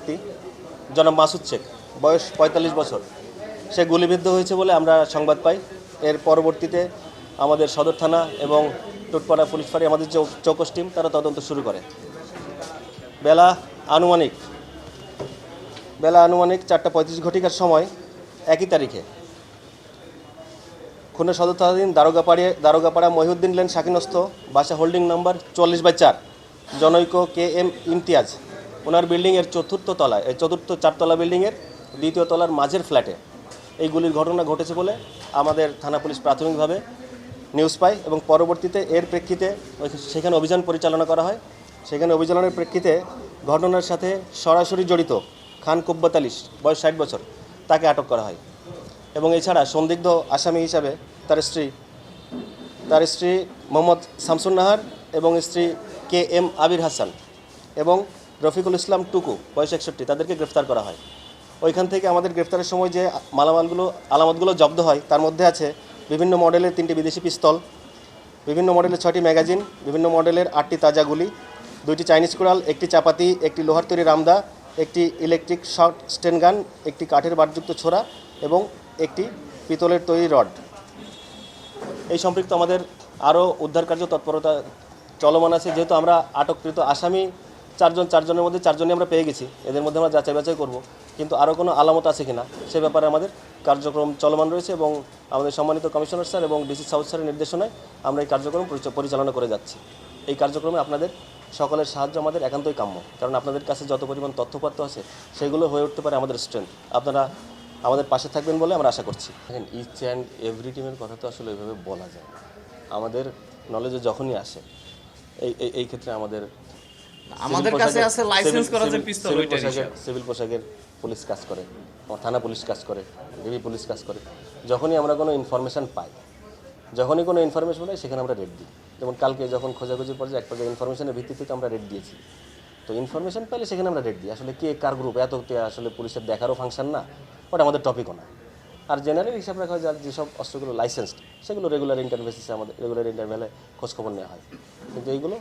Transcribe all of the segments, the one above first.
ব্যক্তি জনাব মাসুদ শেখ, বয়স ৪৫ বছর, সে গুলিবিদ্ধ হয়েছে বলে আমরা সংবাদ পাই। এর পরবর্তীতে আমাদের সদর থানা এবং টুটপাড়া পুলিশ ফাঁড়ি, আমাদের যে চৌকস টিম, তারা তদন্ত শুরু করে। বেলা আনুমানিক ৪:৩৫ ঘটিকার সময় একই তারিখে খুলনা সদর থানাধীন দারোগাপাড়া মহিউদ্দিন লেন শাকিনস্থ বাসা হোল্ডিং নাম্বার 44/4 জনৈক KM ইমতিয়াজ, ওনার বিল্ডিংয়ের চতুর্থ চারতলা বিল্ডিংয়ের দ্বিতীয় তলার মাঝের ফ্ল্যাটে এই গুলির ঘটনা ঘটেছে বলে আমাদের থানা পুলিশ প্রাথমিকভাবে নিউজ পায় এবং পরবর্তীতে এর প্রেক্ষিতে সেখানে অভিযান পরিচালনা করা হয়। সেখানে অভিযানের প্রেক্ষিতে ঘটনার সাথে সরাসরি জড়িত খান কুব্বত আলী, বয়স 60 বছর, তাকে আটক করা হয় এবং এছাড়া সন্দিগ্ধ আসামি হিসাবে তার স্ত্রী মোহাম্মদ শামসুন নাহার এবং স্ত্রী KM আবির হাসান এবং রফিকুল ইসলাম টুকু, বয়স 61, তাদেরকে গ্রেফতার করা হয়। ওইখান থেকে আমাদের গ্রেফতারের সময় যে আলামতগুলো জব্দ হয় তার মধ্যে আছে বিভিন্ন মডেলের 3টি বিদেশি পিস্তল, বিভিন্ন মডেলের 6টি ম্যাগাজিন, বিভিন্ন মডেলের 8টি তাজা গুলি, 2টি চাইনিজ কুড়াল, 1টি চাপাতি, 1টি লোহার তৈরি রামদা, 1টি ইলেকট্রিক শর্ট স্টেন গান, 1টি কাঠের বারযুক্ত ছোরা এবং 1টি পিতলের তৈরি রড। এই সম্পৃক্ত আমাদের আরও উদ্ধার কার্য তৎপরতা চলমান আছে। যেহেতু আমরা আটককৃত আসামি চারজনের মধ্যে 4জনই আমরা পেয়ে গেছি, এদের মধ্যে আমরা যাচাই বাছাই করব, কিন্তু আরও কোনো আলামত আছে কিনা সে ব্যাপারে আমাদের কার্যক্রম চলমান রয়েছে এবং আমাদের সম্মানিত কমিশনার স্যার এবং DC সাউথ স্যারের নির্দেশনায় আমরা এই কার্যক্রম পরিচালনা করে যাচ্ছি। এই কার্যক্রমে আপনাদের সকলের সাহায্য আমাদের একান্তই কাম্য, কারণ আপনাদের কাছে যত পরিমাণ তথ্যপত্র আছে সেগুলো হয়ে উঠতে পারে আমাদের স্ট্রেংথ। আপনারা আমাদের পাশে থাকবেন বলে আমরা আশা করছি। দেখেন, ইচ অ্যান্ড এভরি টিমের কথা তো আসলে ওইভাবে বলা যায় না। আমাদের নলেজে যখনই আসে এই ক্ষেত্রে আমাদের কাছে আছে লাইসেন্স করা যে পিস্তল, সিভিল পোশাকের পুলিশ কাজ করে, থানা পুলিশ কাজ করে, ডিবি পুলিশ কাজ করে। যখনই আমরা কোনো ইনফরমেশন পাই, সেখানে আমরা রেড দিই। যেমন কালকে যখন খোঁজাখুঁজির পর্যায়ে এক পর্যায়ে ইনফরমেশনের ভিত্তিতে আমরা রেড দিয়েছি। তো ইনফরমেশন পেলে সেখানে আমরা রেড দিই। আসলে কে কার গ্রুপ এত আসলে পুলিশের দেখারও ফাংশন না, ওটা আমাদের টপিকও না। আর জেনারেল হিসাব রাখা হয় যার যেসব অস্ত্রগুলো লাইসেন্সড সেগুলো রেগুলার ইন্টারভেসিসে আমাদের রেগুলার ইন্টারভেলে খোঁজখবর নেওয়া হয়, কিন্তু এইগুলো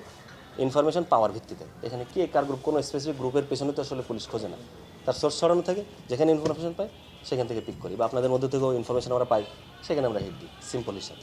ইনফরমেশন পাওয়ার ভিত্তিতে। এখানে কে কার গ্রুপ, কোনো স্পেসিফিক গ্রুপের পেছনে তো আসলে পুলিশ খোঁজে না, তার সোর্স ছড়ানো থাকে, যেখানে ইনফরমেশন পাই সেখান থেকে পিক করি, বা আপনাদের মধ্যে থেকেও ইনফরমেশন আমরা পাই, সেখানে আমরা হিট দিই। সিম্পল হিসাব।